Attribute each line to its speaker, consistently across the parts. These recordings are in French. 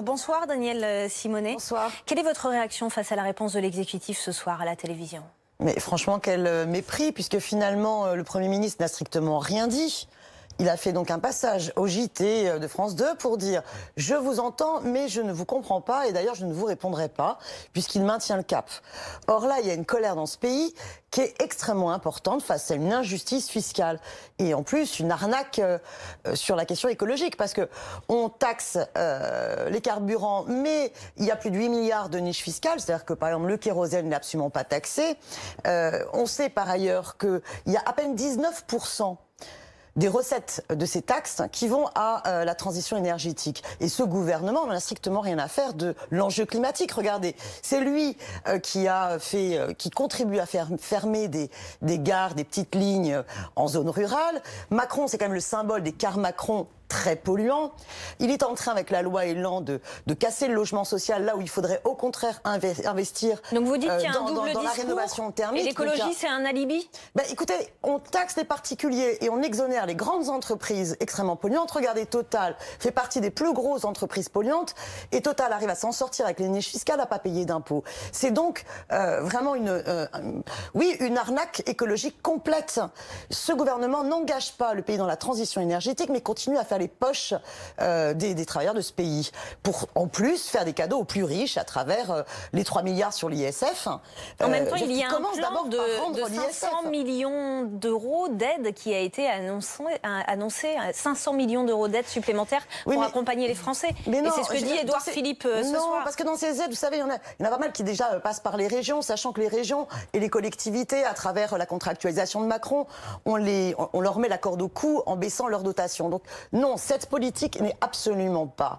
Speaker 1: Bonsoir Danielle Simonet.
Speaker 2: Bonsoir.
Speaker 1: Quelle est votre réaction face à la réponse de l'exécutif ce soir à la télévision?
Speaker 2: Mais franchement, quel mépris, puisque finalement, le Premier ministre n'a strictement rien dit. Il a fait donc un passage au JT de France 2 pour dire « Je vous entends, mais je ne vous comprends pas, et d'ailleurs je ne vous répondrai pas », puisqu'il maintient le cap. Or là, il y a une colère dans ce pays qui est extrêmement importante face à une injustice fiscale. Et en plus, une arnaque sur la question écologique, parce que on taxe les carburants, mais il y a plus de 8 milliards de niches fiscales, c'est-à-dire que par exemple le kérosène n'est absolument pas taxé. On sait par ailleurs qu'il y a à peine 19% des recettes de ces taxes qui vont à la transition énergétique. Et ce gouvernement n'en a strictement rien à faire de l'enjeu climatique. Regardez, c'est lui qui contribue à faire fermer des gares, des petites lignes en zone rurale. Macron, c'est quand même le symbole des cars Macron très polluant. Il est en train, avec la loi Elan, de casser le logement social là où il faudrait au contraire investir.
Speaker 1: Donc vous dites qu'il y a un double
Speaker 2: dans
Speaker 1: discours,
Speaker 2: la rénovation thermique.
Speaker 1: Et l'écologie, c'est un alibi?
Speaker 2: Écoutez, on taxe les particuliers et on exonère les grandes entreprises extrêmement polluantes. Regardez, Total fait partie des plus grosses entreprises polluantes et Total arrive à s'en sortir avec les niches fiscales, à pas payer d'impôts. C'est donc vraiment une arnaque écologique complète. Ce gouvernement n'engage pas le pays dans la transition énergétique, mais continue à faire les poches des travailleurs de ce pays, pour en plus faire des cadeaux aux plus riches à travers les 3 milliards sur l'ISF.
Speaker 1: En même temps, il y a un plan de 500 millions d'euros d'aide qui a été annoncé 500 millions d'euros d'aide supplémentaires pour accompagner les Français.
Speaker 2: Mais non,
Speaker 1: et c'est ce que dit Édouard Philippe ce soir. Non, parce
Speaker 2: que dans ces aides, vous savez, il y en a pas mal qui déjà passent par les régions, sachant que les régions et les collectivités, à travers la contractualisation de Macron, on leur met la corde au cou en baissant leurs dotations. Donc non, cette politique n'est absolument pas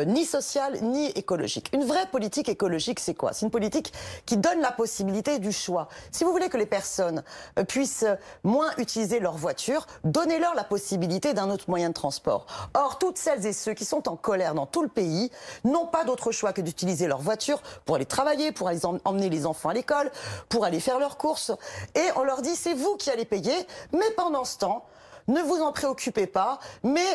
Speaker 2: ni sociale ni écologique. Une vraie politique écologique, c'est quoi? C'est une politique qui donne la possibilité du choix. Si vous voulez que les personnes puissent moins utiliser leur voiture, donnez-leur la possibilité d'un autre moyen de transport. Or, toutes celles et ceux qui sont en colère dans tout le pays n'ont pas d'autre choix que d'utiliser leur voiture pour aller travailler, pour aller emmener les enfants à l'école, pour aller faire leurs courses. Et on leur dit, c'est vous qui allez payer, mais pendant ce temps, ne vous en préoccupez pas, mais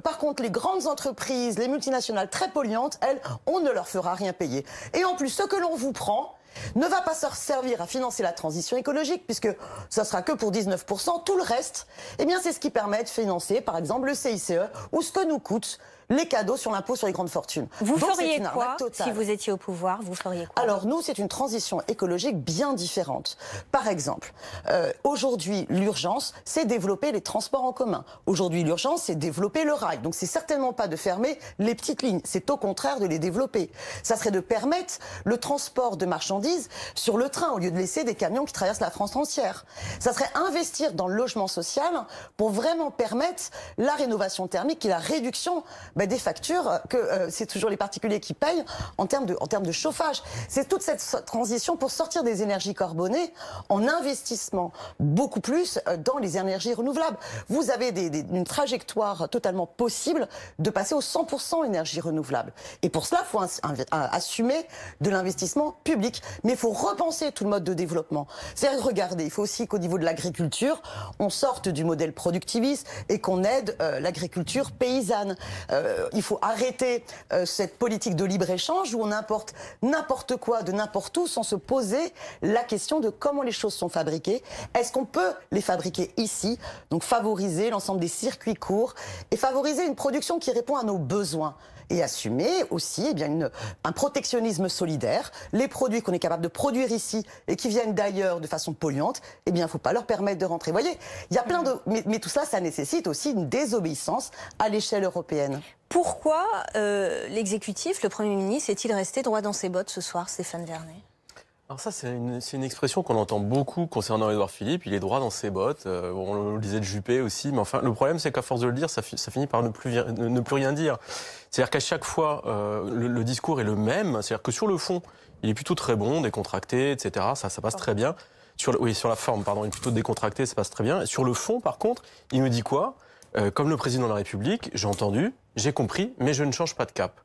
Speaker 2: par contre, les grandes entreprises, les multinationales très polluantes, elles, on ne leur fera rien payer. Et en plus, ce que l'on vous prend ne va pas servir à financer la transition écologique, puisque ça sera que pour 19%. Tout le reste, eh bien, c'est ce qui permet de financer, par exemple, le CICE, ou ce que nous coûtent les cadeaux sur l'impôt sur les grandes fortunes.
Speaker 1: Vous feriez quoi si vous étiez au pouvoir? Vous feriez quoi?
Speaker 2: Alors nous, c'est une transition écologique bien différente. Par exemple, aujourd'hui, l'urgence, c'est développer les transports en commun. Aujourd'hui, l'urgence, c'est développer le rail. Donc c'est certainement pas de fermer les petites lignes, c'est au contraire de les développer. Ça serait de permettre le transport de marchandises sur le train, au lieu de laisser des camions qui traversent la France entière. Ça serait investir dans le logement social pour vraiment permettre la rénovation thermique et la réduction des factures que c'est toujours les particuliers qui payent en termes de chauffage. C'est toute cette transition pour sortir des énergies carbonées en investissement beaucoup plus dans les énergies renouvelables. Vous avez une trajectoire totalement possible de passer aux 100% énergie renouvelable. Et pour cela, il faut assumer de l'investissement public. Mais il faut repenser tout le mode de développement. C'est-à-dire, regardez, il faut aussi qu'au niveau de l'agriculture, on sorte du modèle productiviste et qu'on aide l'agriculture paysanne. Il faut arrêter cette politique de libre-échange où on importe n'importe quoi de n'importe où sans se poser la question de comment les choses sont fabriquées. Est-ce qu'on peut les fabriquer ici? Donc favoriser l'ensemble des circuits courts et favoriser une production qui répond à nos besoins. Et assumer aussi un protectionnisme solidaire. Les produits qu'on est capable de produire ici et qui viennent d'ailleurs de façon polluante, il ne faut pas leur permettre de rentrer. Vous voyez, il y a plein de... Mais tout cela, ça nécessite aussi une désobéissance à l'échelle européenne.
Speaker 1: Pourquoi l'exécutif, le Premier ministre, est-il resté droit dans ses bottes ce soir, Stéphane Vernet?
Speaker 3: Alors ça, c'est une expression qu'on entend beaucoup concernant Édouard Philippe. Il est droit dans ses bottes. On le disait de Juppé aussi. Mais enfin, le problème, c'est qu'à force de le dire, ça finit par ne plus rien dire. C'est-à-dire qu'à chaque fois, le discours est le même. C'est-à-dire que sur le fond, il est plutôt très bon, décontracté, etc. Ça passe très bien. Sur la forme, pardon, il est plutôt décontracté, ça passe très bien. Et sur le fond, par contre, il me dit quoi? Comme le président de la République, j'ai entendu, j'ai compris, mais je ne change pas de cap.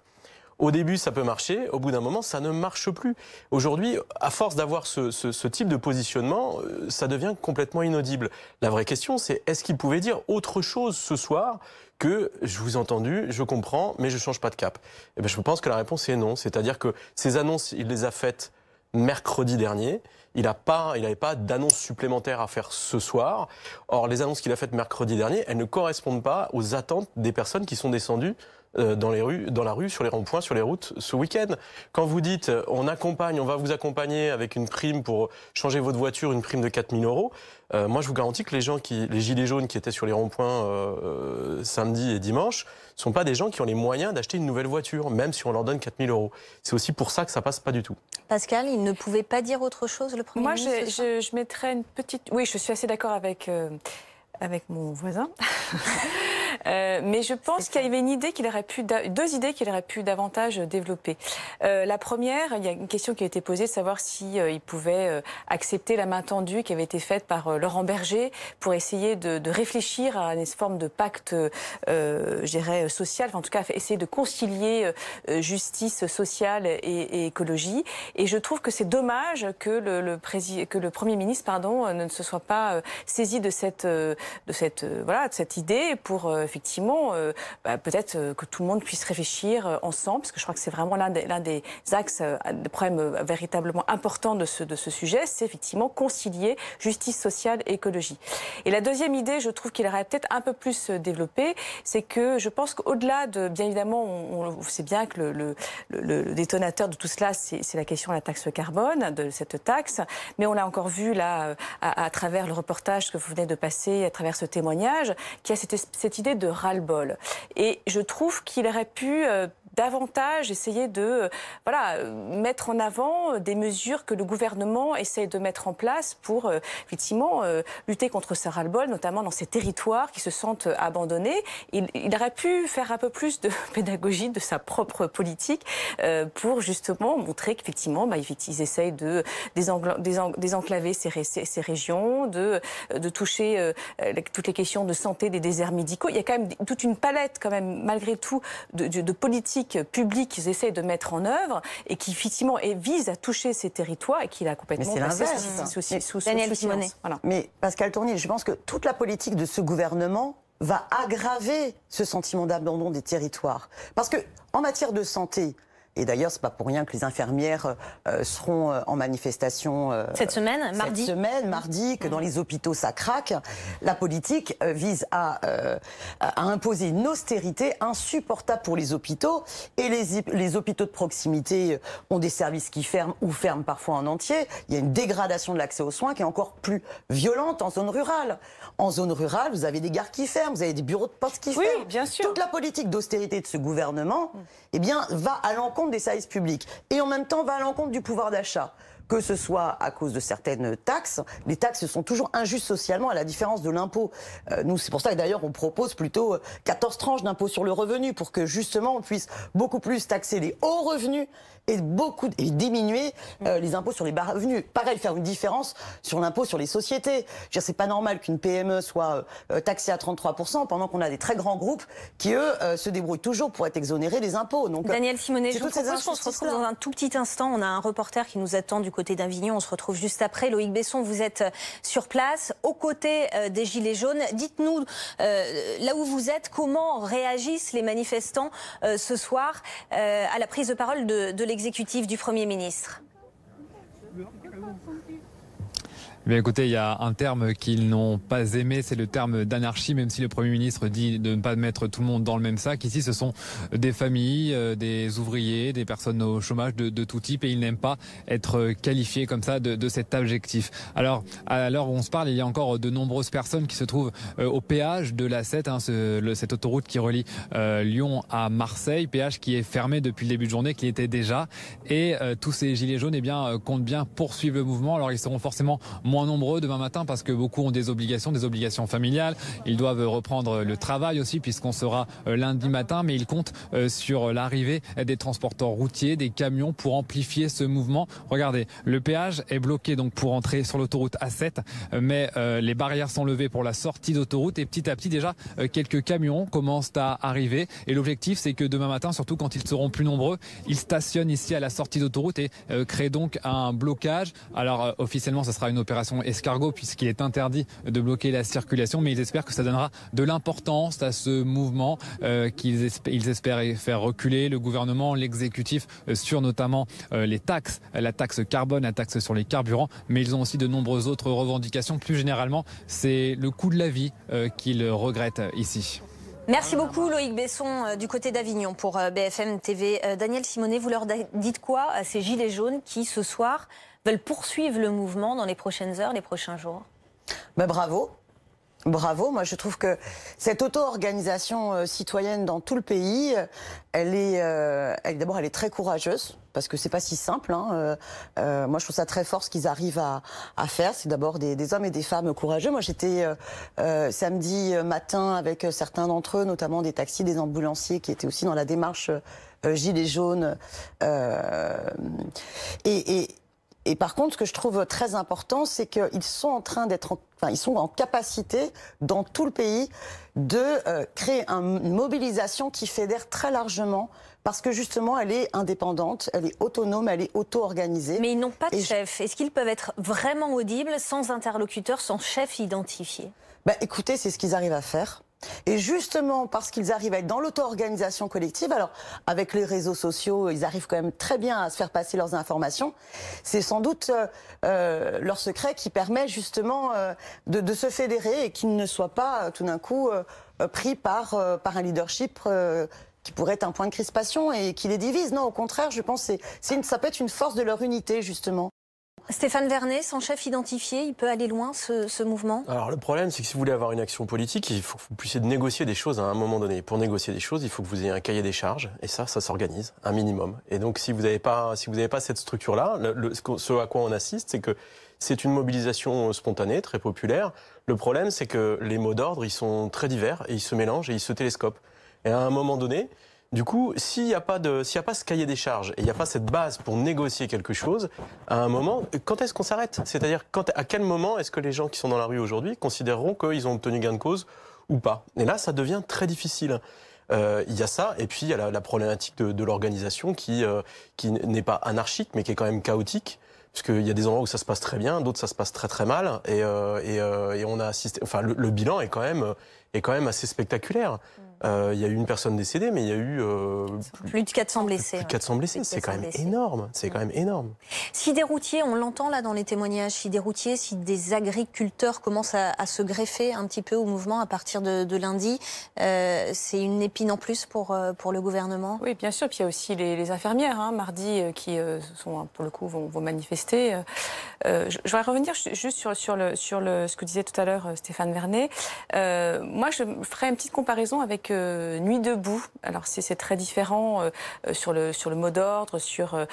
Speaker 3: Au début, ça peut marcher. Au bout d'un moment, ça ne marche plus. Aujourd'hui, à force d'avoir ce type de positionnement, ça devient complètement inaudible. La vraie question, c'est est-ce qu'il pouvait dire autre chose ce soir que je vous ai entendu, je comprends, mais je ne change pas de cap. Et je pense que la réponse est non. C'est-à-dire que ces annonces, il les a faites mercredi dernier. Il n'avait pas d'annonce supplémentaire à faire ce soir. Or, les annonces qu'il a faites mercredi dernier, elles ne correspondent pas aux attentes des personnes qui sont descendues dans la rue, sur les ronds-points, sur les routes ce week-end. Quand vous dites on va vous accompagner avec une prime pour changer votre voiture, une prime de 4 000 €, moi je vous garantis que les gilets jaunes qui étaient sur les ronds-points samedi et dimanche ne sont pas des gens qui ont les moyens d'acheter une nouvelle voiture, même si on leur donne 4 000 €. C'est aussi pour ça que ça passe pas du tout.
Speaker 1: Pascal, il ne pouvait pas dire autre chose, le Premier ministre?
Speaker 4: Moi, je mettrais une petite... Oui, je suis assez d'accord avec mon voisin. Mais je pense qu'il y avait deux idées qu'il aurait pu davantage développer. La première, il y a une question qui a été posée, de savoir s'il pouvait accepter la main tendue qui avait été faite par Laurent Berger pour essayer de réfléchir à une forme de pacte, je dirais, social, enfin, en tout cas essayer de concilier justice sociale et écologie. Et je trouve que c'est dommage que le Premier ministre ne se soit pas saisi de cette idée pour effectivement peut-être que tout le monde puisse réfléchir ensemble, parce que je crois que c'est vraiment l'un des axes de problème véritablement important de ce sujet, c'est effectivement concilier justice sociale et écologie. Et la deuxième idée, je trouve qu'il aurait peut-être un peu plus développé, c'est que je pense qu'au-delà de, bien évidemment, on sait bien que le détonateur de tout cela, c'est la question de la taxe carbone, de cette taxe, mais on l'a encore vu là à travers le reportage que vous venez de passer, à travers ce témoignage, qu'il y a cette idée de ras-le-bol. Et je trouve qu'il aurait pu davantage essayer de mettre en avant des mesures que le gouvernement essaie de mettre en place pour effectivement lutter contre ce ras-le-bol, notamment dans ces territoires qui se sentent abandonnés. Il aurait pu faire un peu plus de pédagogie de sa propre politique pour justement montrer qu'effectivement ils essayent de désenclaver ces régions, de toucher toutes les questions de santé des déserts médicaux. Il y a quand même toute une palette quand même malgré tout de politiques publiques qu'ils essayent de mettre en œuvre et qui effectivement vise à toucher ces territoires et qu'il a complètement passé sous silence. Voilà.
Speaker 2: Mais Pascal Tournier, je pense que toute la politique de ce gouvernement va aggraver ce sentiment d'abandon des territoires. Parce que en matière de santé, et d'ailleurs, c'est pas pour rien que les infirmières seront en manifestation
Speaker 1: cette semaine, mardi, que dans les hôpitaux ça craque.
Speaker 2: La politique vise à imposer une austérité insupportable pour les hôpitaux, et les hôpitaux de proximité ont des services qui ferment ou ferment parfois en entier. Il y a une dégradation de l'accès aux soins qui est encore plus violente en zone rurale. En zone rurale, vous avez des gares qui ferment, vous avez des bureaux de poste qui ferment.
Speaker 4: Oui, bien sûr.
Speaker 2: Toute la politique d'austérité de ce gouvernement, va à l'encontre des services publics et en même temps va à l'encontre du pouvoir d'achat. Que ce soit à cause de certaines taxes, les taxes sont toujours injustes socialement, à la différence de l'impôt. Nous, c'est pour ça que d'ailleurs on propose plutôt 14 tranches d'impôt sur le revenu pour que justement on puisse beaucoup plus taxer les hauts revenus et diminuer les impôts sur les bas revenus. Pareil, faire une différence sur l'impôt sur les sociétés. Je veux dire, c'est pas normal qu'une PME soit taxée à 33% pendant qu'on a des très grands groupes qui, eux, se débrouillent toujours pour être exonérés des impôts. Donc,
Speaker 1: Daniel Simonet, je vous propose qu'on se retrouve dans un tout petit instant. On a un reporter qui nous attend du côté d'Avignon. On se retrouve juste après. Loïc Besson, vous êtes sur place, aux côtés des Gilets jaunes. Dites-nous, là où vous êtes, comment réagissent les manifestants ce soir à la prise de parole de l'exécutif du Premier ministre?
Speaker 5: Bien, écoutez, il y a un terme qu'ils n'ont pas aimé, c'est le terme d'anarchie, même si le Premier ministre dit de ne pas mettre tout le monde dans le même sac. Ici, ce sont des familles, des ouvriers, des personnes au chômage de tout type, et ils n'aiment pas être qualifiés comme ça de cet adjectif. Alors, à l'heure où on se parle, il y a encore de nombreuses personnes qui se trouvent au péage de l'A7, cette autoroute qui relie Lyon à Marseille, péage qui est fermé depuis le début de journée, qui était déjà, et tous ces gilets jaunes comptent bien poursuivre le mouvement. Alors, ils seront forcément moins nombreux demain matin parce que beaucoup ont des obligations familiales. Ils doivent reprendre le travail aussi puisqu'on sera lundi matin, mais ils comptent sur l'arrivée des transporteurs routiers, des camions pour amplifier ce mouvement. Regardez, le péage est bloqué donc pour entrer sur l'autoroute A7, mais les barrières sont levées pour la sortie d'autoroute et petit à petit déjà quelques camions commencent à arriver et l'objectif c'est que demain matin, surtout quand ils seront plus nombreux, ils stationnent ici à la sortie d'autoroute et créent donc un blocage. Alors officiellement, ce sera une opération l'opération Escargot, puisqu'il est interdit de bloquer la circulation, mais ils espèrent que ça donnera de l'importance à ce mouvement, qu'ils espèrent faire reculer le gouvernement, l'exécutif, sur notamment les taxes, la taxe carbone, la taxe sur les carburants, mais ils ont aussi de nombreuses autres revendications. Plus généralement, c'est le coût de la vie qu'ils regrettent ici.
Speaker 1: Merci beaucoup Loïc Besson du côté d'Avignon pour BFM TV. Daniel Simonet, vous leur dites quoi à ces gilets jaunes qui ce soir veulent poursuivre le mouvement dans les prochaines heures, les prochains jours?
Speaker 2: Bravo. Bravo, moi je trouve que cette auto-organisation citoyenne dans tout le pays, d'abord elle est très courageuse, parce que c'est pas si simple. Moi je trouve ça très fort ce qu'ils arrivent à faire. C'est d'abord des hommes et des femmes courageux. Moi j'étais samedi matin avec certains d'entre eux, notamment des taxis, des ambulanciers qui étaient aussi dans la démarche Gilets jaunes. Et par contre, ce que je trouve très important, c'est qu'ils sont en train ils sont en capacité, dans tout le pays, de créer une mobilisation qui fédère très largement, parce que justement, elle est indépendante, elle est autonome, elle est auto-organisée.
Speaker 1: Mais ils n'ont pas de chef. Est-ce qu'ils peuvent être vraiment audibles, sans interlocuteur, sans chef identifié?
Speaker 2: Écoutez, c'est ce qu'ils arrivent à faire. Et justement, parce qu'ils arrivent à être dans l'auto-organisation collective, alors avec les réseaux sociaux, ils arrivent quand même très bien à se faire passer leurs informations. C'est sans doute leur secret qui permet justement de se fédérer et qu'ils ne soient pas tout d'un coup pris par un leadership qui pourrait être un point de crispation et qui les divise. Non, au contraire, je pense que ça peut être une force de leur unité, justement.
Speaker 1: Stéphane Vernet, sans chef identifié, il peut aller loin, ce mouvement?
Speaker 3: Alors le problème, c'est que si vous voulez avoir une action politique, il faut que vous puissiez négocier des choses à un moment donné. Pour négocier des choses, il faut que vous ayez un cahier des charges, et ça s'organise, un minimum. Et donc si vous n'avez pas cette structure-là, ce à quoi on assiste, c'est que c'est une mobilisation spontanée, très populaire. Le problème, c'est que les mots d'ordre, ils sont très divers, et ils se mélangent, et ils se télescopent. Et à un moment donné, du coup, s'il n'y a pas ce cahier des charges et il n'y a pas cette base pour négocier quelque chose, à un moment, quand est-ce qu'on s'arrête? C'est-à-dire, à quel moment est-ce que les gens qui sont dans la rue aujourd'hui considéreront qu'ils ont obtenu gain de cause ou pas? Et là, ça devient très difficile. Il y a ça, et puis il y a la problématique de l'organisation qui n'est pas anarchique, mais qui est quand même chaotique. Parce qu'il y a des endroits où ça se passe très bien, d'autres ça se passe très très mal, et on a assisté. Enfin, le bilan est quand même assez spectaculaire. Il y a eu une personne décédée, mais il y a eu
Speaker 1: plus de 400 blessés.
Speaker 3: Plus de 400 blessés, c'est quand même énorme. C'est quand même énorme.
Speaker 1: Si des routiers, on l'entend là dans les témoignages, si des routiers, si des agriculteurs commencent à se greffer un petit peu au mouvement à partir de lundi, c'est une épine en plus pour le gouvernement?
Speaker 4: Oui, bien sûr. Puis il y a aussi les infirmières, mardi, qui sont, pour le coup, vont manifester. Je voudrais revenir juste sur ce que disait tout à l'heure Stéphane Vernet. Moi, je ferai une petite comparaison avec Nuit debout. Alors c'est très différent sur le mot d'ordre, sur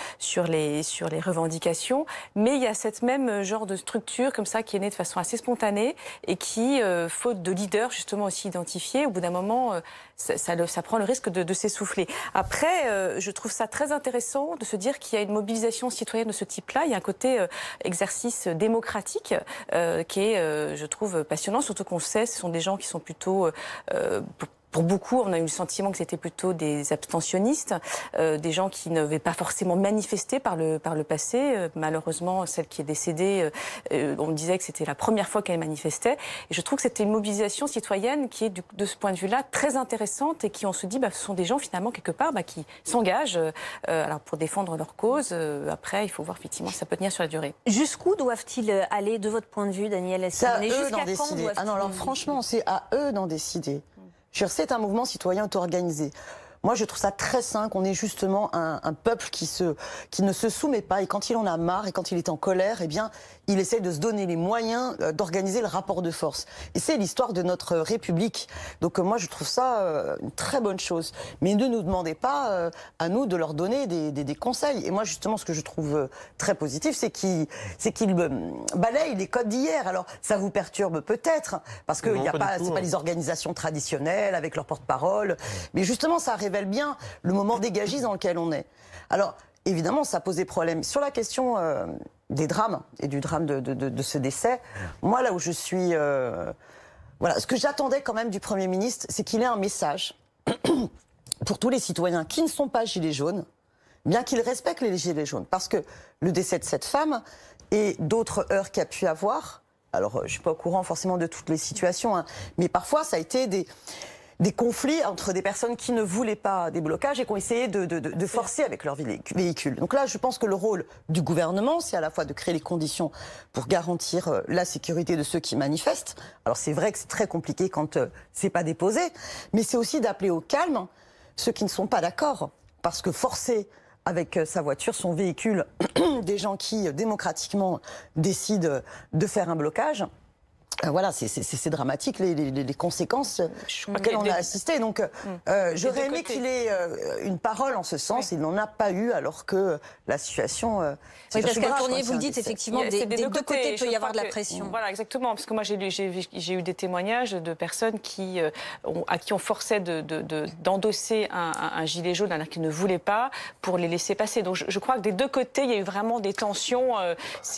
Speaker 4: les revendications, mais il y a cette même genre de structure comme ça qui est née de façon assez spontanée et qui, faute de leader justement aussi identifié, au bout d'un moment, ça prend le risque de s'essouffler. Après, je trouve ça très intéressant de se dire qu'il y a une mobilisation citoyenne de ce type-là. Il y a un côté exercice démocratique qui est, je trouve, passionnant, surtout qu'on sait, ce sont des gens qui sont plutôt pour beaucoup, on a eu le sentiment que c'était plutôt des abstentionnistes, des gens qui n'avaient pas forcément manifesté par le passé. Malheureusement, celle qui est décédée, on disait que c'était la première fois qu'elle manifestait. Et je trouve que c'était une mobilisation citoyenne qui est, de ce point de vue-là, très intéressante et qui, on se dit, ce sont des gens, finalement, quelque part, qui s'engagent alors pour défendre leur cause. Après, il faut voir, effectivement, si ça peut tenir sur la durée.
Speaker 1: Jusqu'où doivent-ils aller, de votre point de vue, Daniel?
Speaker 2: C'est à eux d'en décider. Ah non, alors franchement, c'est à eux d'en décider. C'est un mouvement citoyen auto-organisé. Moi, je trouve ça très sain qu'on ait justement un peuple qui ne se soumet pas. Et quand il en a marre et quand il est en colère, eh bien, il essaie de se donner les moyens d'organiser le rapport de force. Et c'est l'histoire de notre République. Donc moi, je trouve ça une très bonne chose. Mais ne nous demandez pas à nous de leur donner des conseils. Et moi, justement, ce que je trouve très positif, c'est qu'ils balayent les codes d'hier. Alors, ça vous perturbe peut-être, parce que c'est pas les organisations traditionnelles avec leur porte-parole. Mais justement, ça révèle bien le moment dégagiste dans lequel on est. Alors, évidemment, ça pose des problèmes. Sur la question des drames et du drame de ce décès, moi, là où je suis... ce que j'attendais quand même du Premier ministre, c'est qu'il ait un message pour tous les citoyens qui ne sont pas gilets jaunes, bien qu'ils respectent les gilets jaunes. Parce que le décès de cette femme et d'autres heurts qu'il y a pu avoir. Alors, je ne suis pas au courant forcément de toutes les situations, hein, mais parfois, ça a été des conflits entre des personnes qui ne voulaient pas des blocages et qui ont essayé de forcer avec leur véhicule. Donc là, je pense que le rôle du gouvernement, c'est à la fois de créer les conditions pour garantir la sécurité de ceux qui manifestent. Alors c'est vrai que c'est très compliqué quand c'est pas déposé, mais c'est aussi d'appeler au calme ceux qui ne sont pas d'accord. Parce que forcer avec sa voiture, son véhicule, des gens qui démocratiquement décident de faire un blocage, voilà, c'est dramatique les conséquences auxquelles on a assisté. Donc, j'aurais aimé qu'il ait une parole en ce sens. Il n'en a pas eu, alors que la situation.
Speaker 1: Oui, Pascale Tournier, vous le dites effectivement, des deux côtés, il peut y avoir de la pression.
Speaker 4: Voilà, exactement. Parce que moi, j'ai eu des témoignages de personnes à qui on forçait d'endosser un gilet jaune alors qu'ils ne voulaient pas pour les laisser passer. Donc, je crois que des deux côtés, il y a eu vraiment des tensions.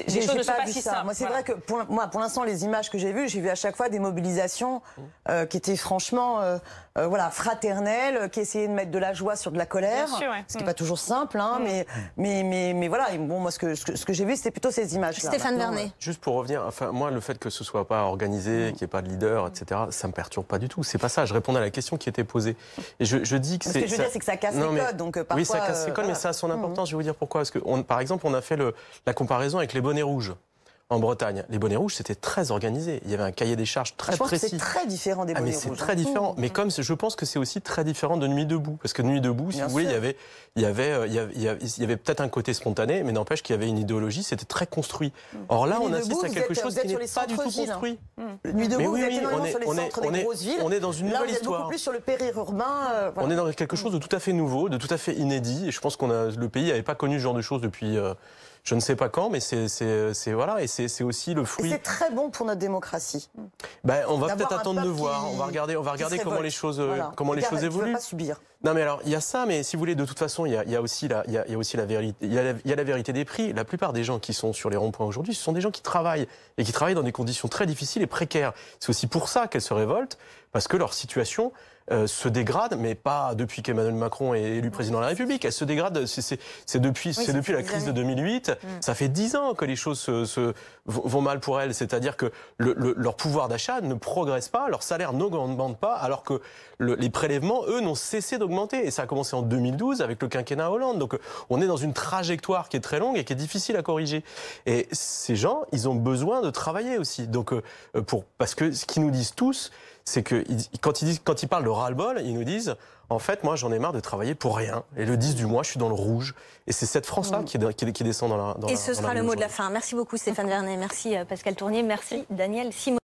Speaker 4: Les choses ne sont pas si simples.
Speaker 2: Moi, c'est vrai que pour l'instant, les images que j'ai vu à chaque fois des mobilisations qui étaient franchement fraternelles, qui essayaient de mettre de la joie sur de la colère.
Speaker 4: Bien sûr, ouais.
Speaker 2: Ce qui n'est pas toujours simple, hein, mais voilà. Et bon, moi, ce que j'ai vu, c'était plutôt ces images-là.
Speaker 1: Stéphane Vernet.
Speaker 3: Juste pour revenir, enfin, moi, le fait que ce soit pas organisé, qu'il n'y ait pas de leader, etc., ça me perturbe pas du tout. C'est pas ça. Je répondais à la question qui était posée. Et je dis que
Speaker 2: c'est. Ce que je veux dire, c'est que ça casse les codes. Donc, parfois,
Speaker 3: oui, ça casse les codes, mais ça a son importance. Je vais vous dire pourquoi. Parce que, par exemple, on a fait la comparaison avec les bonnets rouges. En Bretagne, les bonnets rouges, c'était très organisé. Il y avait un cahier des charges très précis.
Speaker 2: C'est très différent des bonnets rouges.
Speaker 3: C'est très différent. Mais comme je pense que c'est aussi très différent de Nuit debout, parce que Nuit debout, si vous voulez, il y avait peut-être un côté spontané, mais n'empêche qu'il y avait une idéologie. C'était très construit. Or là, on assiste à quelque chose qui n'est pas du tout construit.
Speaker 2: Nuit debout, vous êtes énormément sur les centres des grosses villes.
Speaker 3: On est dans une nouvelle histoire.
Speaker 2: Beaucoup plus sur le périurbain.
Speaker 3: On est dans quelque chose de tout à fait nouveau, de tout à fait inédit. Et je pense le pays n'avait pas connu ce genre de choses depuis. Je ne sais pas quand, mais voilà, et c'est aussi le fruit.
Speaker 2: Et c'est très bon pour notre démocratie.
Speaker 3: Ben, on va peut-être attendre de voir. On va regarder comment les choses, évoluent.
Speaker 2: Pas subir.
Speaker 3: Non, mais alors il y a ça, mais si vous voulez, de toute façon, il y a aussi la vérité. Il y a la vérité des prix. La plupart des gens qui sont sur les ronds-points aujourd'hui, ce sont des gens qui travaillent et qui travaillent dans des conditions très difficiles et précaires. C'est aussi pour ça qu'elles se révoltent, parce que leur situation se dégrade, mais pas depuis qu'Emmanuel Macron est élu président de la République. Elle se dégrade, c'est depuis la crise de 2008. Ça fait 10 ans que les choses vont mal pour elles. C'est-à-dire que leur pouvoir d'achat ne progresse pas, leur salaire n'augmente pas, alors que les prélèvements, eux, n'ont cessé d'augmenter. Et ça a commencé en 2012 avec le quinquennat Hollande. Donc on est dans une trajectoire qui est très longue et qui est difficile à corriger. Et ces gens, ils ont besoin de travailler aussi. Donc parce que ce qu'ils nous disent tous, c'est que quand ils parlent de ras-le-bol, ils nous disent en fait, moi, j'en ai marre de travailler pour rien. Et le 10 du mois, je suis dans le rouge. Et c'est cette France-là qui descend dans la.
Speaker 1: Et ce sera le mot de la fin. Merci beaucoup, Stéphane Vernet. Merci, Pascale Tournier. Merci, Daniel Simon.